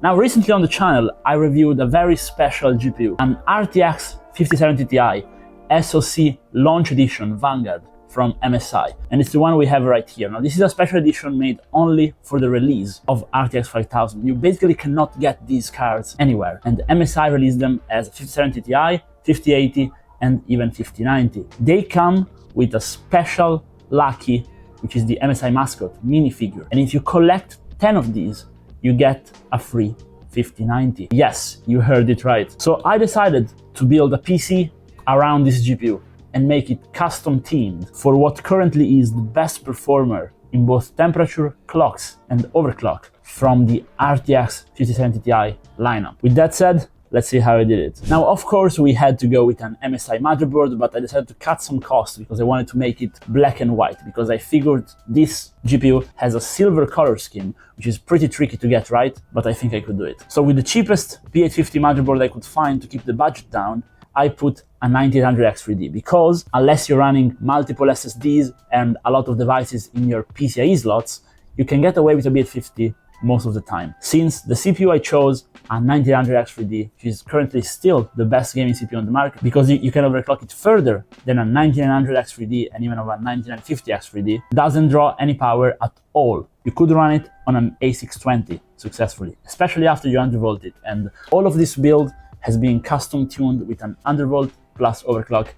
Now, recently on the channel, I reviewed a very special GPU, an RTX 5070 Ti SoC Launch Edition Vanguard from MSI. And it's the one we have right here. Now, this is a special edition made only for the release of RTX 5000. You basically cannot get these cards anywhere. And MSI released them as 5070 Ti, 5080, and even 5090. They come with a special lucky, which is the MSI Mascot minifigure. And if you collect 10 of these, you get a free 5090. Yes, you heard it right. So I decided to build a PC around this GPU and make it custom themed for what currently is the best performer in both temperature, clocks, and overclock from the RTX 5070 Ti lineup. With that said, let's see how I did it. Now, of course, we had to go with an MSI motherboard, but I decided to cut some costs because I wanted to make it black and white, because I figured this GPU has a silver color scheme, which is pretty tricky to get right, but I think I could do it. So with the cheapest P850 motherboard I could find to keep the budget down, I put a 9800X3D, because unless you're running multiple SSDs and a lot of devices in your PCIe slots, you can get away with a B850 most of the time. Since the CPU I chose, a 9800X3D, which is currently still the best gaming CPU on the market, because you can overclock it further than a 9900X3D and even a 9950X3D, doesn't draw any power at all. You could run it on an A620 successfully, especially after you undervolt it. And all of this build has been custom tuned with an undervolt plus overclock,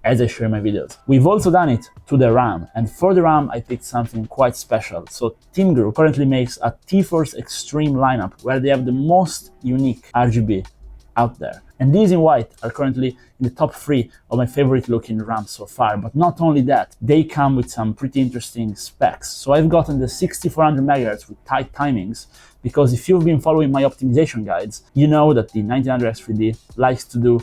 as I share in my videos. We've also done it to the RAM, and for the RAM I picked something quite special. So Team Group currently makes a T-Force Extreme lineup where they have the most unique RGB out there. And these in white are currently in the top 3 of my favorite looking RAMs so far. But not only that, they come with some pretty interesting specs. So I've gotten the 6400 MHz with tight timings, because if you've been following my optimization guides, you know that the 9900X3D likes to do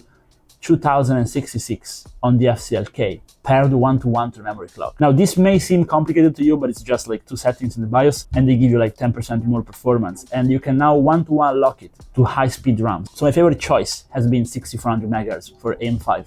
2066 on the FCLK, paired one-to-one to memory clock. Now, this may seem complicated to you, but it's just like 2 settings in the BIOS, and they give you like 10% more performance. And you can now one-to-one lock it to high-speed RAMs. So my favorite choice has been 6400 MHz for AM5,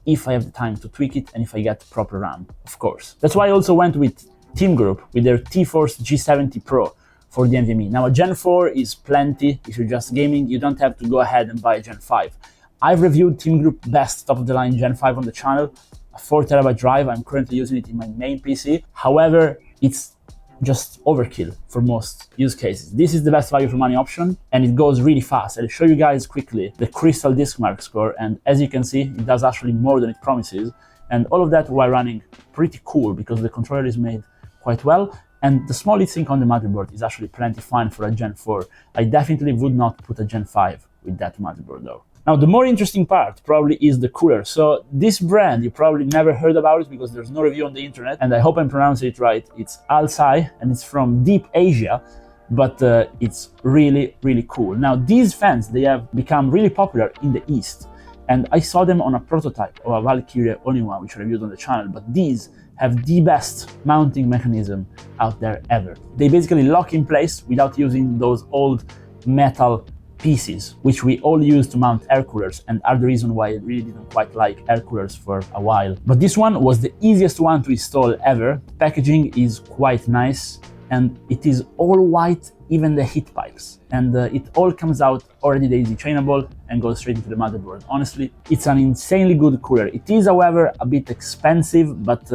if I have the time to tweak it and if I get the proper RAM, of course. That's why I also went with Team Group with their T-Force G70 Pro for the NVMe. Now, a Gen 4 is plenty. If you're just gaming, you don't have to go ahead and buy a Gen 5. I've reviewed Team Group best top-of-the-line Gen 5 on the channel, a 4TB drive. I'm currently using it in my main PC. However, it's just overkill for most use cases. This is the best value for money option, and it goes really fast. I'll show you guys quickly the Crystal Diskmark score, and as you can see, it does actually more than it promises. And all of that while running pretty cool, because the controller is made quite well, and the small heatsink on the motherboard is actually plenty fine for a Gen 4. I definitely would not put a Gen 5 with that motherboard though. Now, the more interesting part probably is the cooler. So this brand, you probably never heard about it because there's no review on the internet, and I hope I'm pronouncing it right. It's Alsai, and it's from Deep Asia, but it's really, really cool. Now, these fans, they have become really popular in the East, and I saw them on a prototype of a Valkyria Oniwa, which I reviewed on the channel, but these have the best mounting mechanism out there ever. They basically lock in place without using those old metal pieces, which we all use to mount air coolers and are the reason why I really didn't quite like air coolers for a while. But this one was the easiest one to install ever. Packaging is quite nice, and it is all white, even the heat pipes. And it all comes out already daisy chainable and goes straight into the motherboard. Honestly, it's an insanely good cooler. It is, however, a bit expensive, but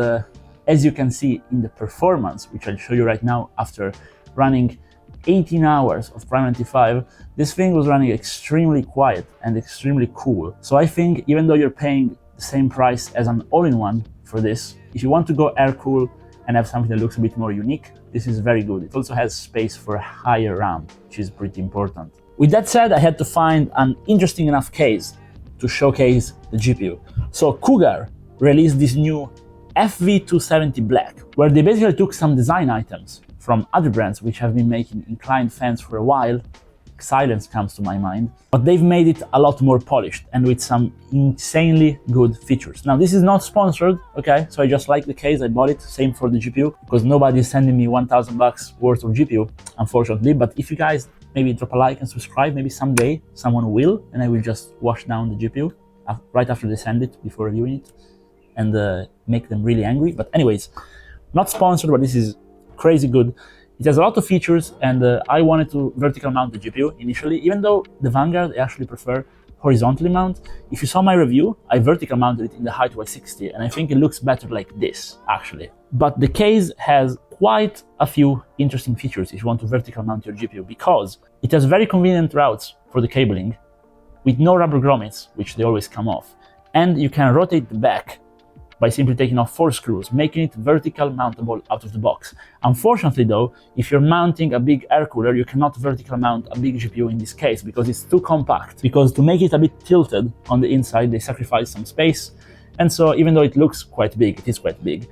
as you can see in the performance, which I'll show you right now after running 18 hours of Prime 95, this thing was running extremely quiet and extremely cool. So I think even though you're paying the same price as an all-in-one for this, if you want to go air cool and have something that looks a bit more unique, this is very good. It also has space for a higher RAM, which is pretty important. With that said, I had to find an interesting enough case to showcase the GPU. So Cougar released this new FV270 Black, where they basically took some design items from other brands which have been making inclined fans for a while. Silence comes to my mind, but they've made it a lot more polished and with some insanely good features. Now, this is not sponsored, okay? So I just like the case, I bought it. Same for the GPU, because nobody's sending me $1,000 worth of GPU, unfortunately. But if you guys maybe drop a like and subscribe, maybe someday someone will, and I will just wash down the GPU right after they send it, before reviewing it, and make them really angry. But anyways, not sponsored, but this is crazy good It has a lot of features, and I wanted to vertical mount the GPU initially, even though the Vanguard I actually prefer horizontally mount. If you saw my review, I vertical mounted it in the height Y60, and I think it looks better like this, actually. But the case has quite a few interesting features if you want to vertical mount your GPU, because it has very convenient routes for the cabling, with no rubber grommets, which they always come off, and you can rotate the back by simply taking off 4 screws, making it vertical mountable out of the box. Unfortunately though, if you're mounting a big air cooler, you cannot vertical mount a big GPU in this case because it's too compact. Because to make it a bit tilted on the inside, they sacrifice some space. And so even though it looks quite big, it is quite big,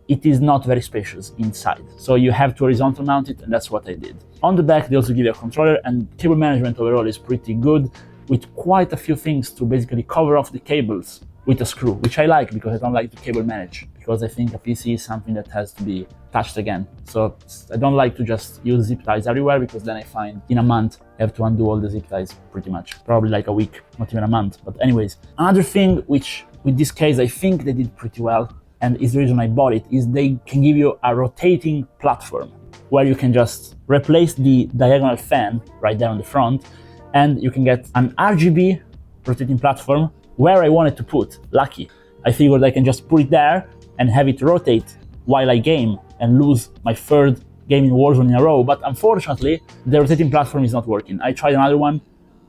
it is not very spacious inside. So you have to horizontal mount it, and that's what I did. On the back, they also give you a controller, and cable management overall is pretty good, with quite a few things to basically cover off the cables with a screw, which I like because I don't like to cable manage, because I think a PC is something that has to be touched again. So I don't like to just use zip ties everywhere, because then I find in a month I have to undo all the zip ties pretty much. Probably like a week, not even a month. But anyways, another thing which with this case I think they did pretty well, and is the reason I bought it, is they can give you a rotating platform where you can just replace the diagonal fan right there on the front, and you can get an RGB rotating platform where I wanted to put. Lucky. I figured I can just put it there and have it rotate while I game and lose my third game in Warzone in a row, but unfortunately the rotating platform is not working. I tried another one,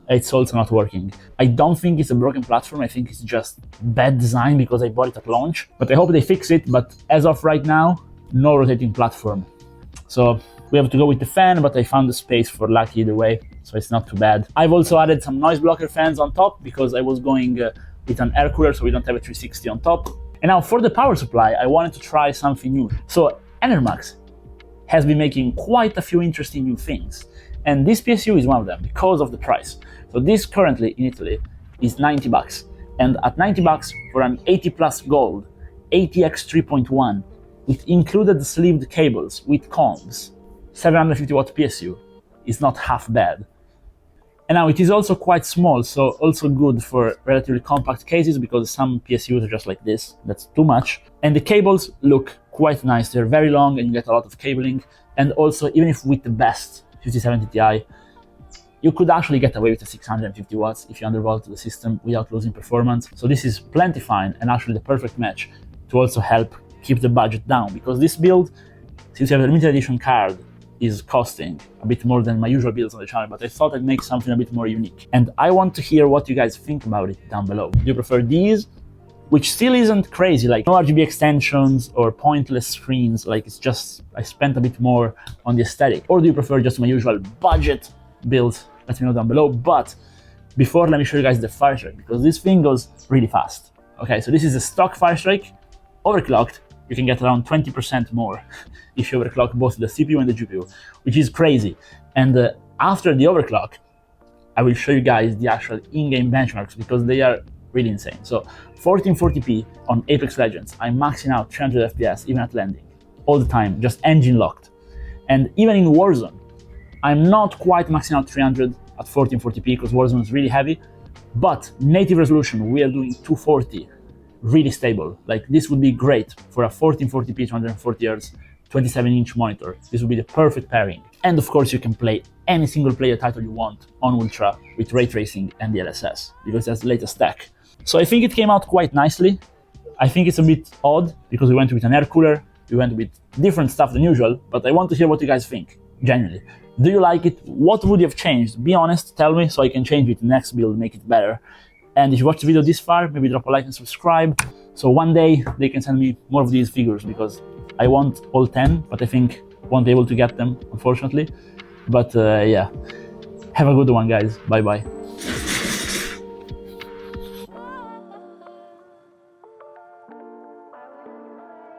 it's also not working. I don't think it's a broken platform, I think it's just bad design because I bought it at launch, but I hope they fix it. But as of right now, no rotating platform. So we have to go with the fan, but I found the space for Lucky either way, so it's not too bad. I've also added some noise blocker fans on top because I was going with an air cooler, so we don't have a 360 on top. And now for the power supply, I wanted to try something new. So Enermax has been making quite a few interesting new things, and this PSU is one of them because of the price. So this currently in Italy is 90 bucks, and at 90 bucks for an 80 plus gold ATX 3.1 with included sleeved cables with comms, 750 watt PSU is not half bad. And now it is also quite small, so also good for relatively compact cases, because some PSUs are just like this, that's too much. And the cables look quite nice, they're very long and you get a lot of cabling. And also, even if with the best 5070 Ti, you could actually get away with a 650 watts if you undervolt the system without losing performance. So this is plenty fine, and actually the perfect match to also help keep the budget down, because this build, since you have a limited edition card, is costing a bit more than my usual builds on the channel, but I thought I'd make something a bit more unique. And I want to hear what you guys think about it down below. Do you prefer these, which still isn't crazy, like no RGB extensions or pointless screens, like it's just, I spent a bit more on the aesthetic? Or do you prefer just my usual budget build? Let me know down below. But before, let me show you guys the Firestrike, because this thing goes really fast. Okay, so this is a stock Firestrike, overclocked. You can get around 20% more if you overclock both the CPU and the GPU, which is crazy. And after the overclock, I will show you guys the actual in-game benchmarks, because they are really insane. So 1440p on Apex Legends, I'm maxing out 300 FPS even at landing, all the time, just engine locked. And even in Warzone, I'm not quite maxing out 300 at 1440p because Warzone is really heavy, but native resolution, we are doing 240. Really stable. Like this would be great for a 1440p 240 Hz 27-inch monitor. This would be the perfect pairing. And of course you can play any single player title you want on Ultra with ray tracing and DLSS, because that's the latest tech. So I think it came out quite nicely. I think it's a bit odd because we went with an air cooler, we went with different stuff than usual, but I want to hear what you guys think, genuinely. Do you like it? What would you have changed? Be honest, tell me, so I can change it next build, make it better. And if you watched the video this far, maybe drop a like and subscribe, so one day they can send me more of these figures, because I want all 10, but I think won't be able to get them, unfortunately. But yeah, have a good one, guys. Bye bye.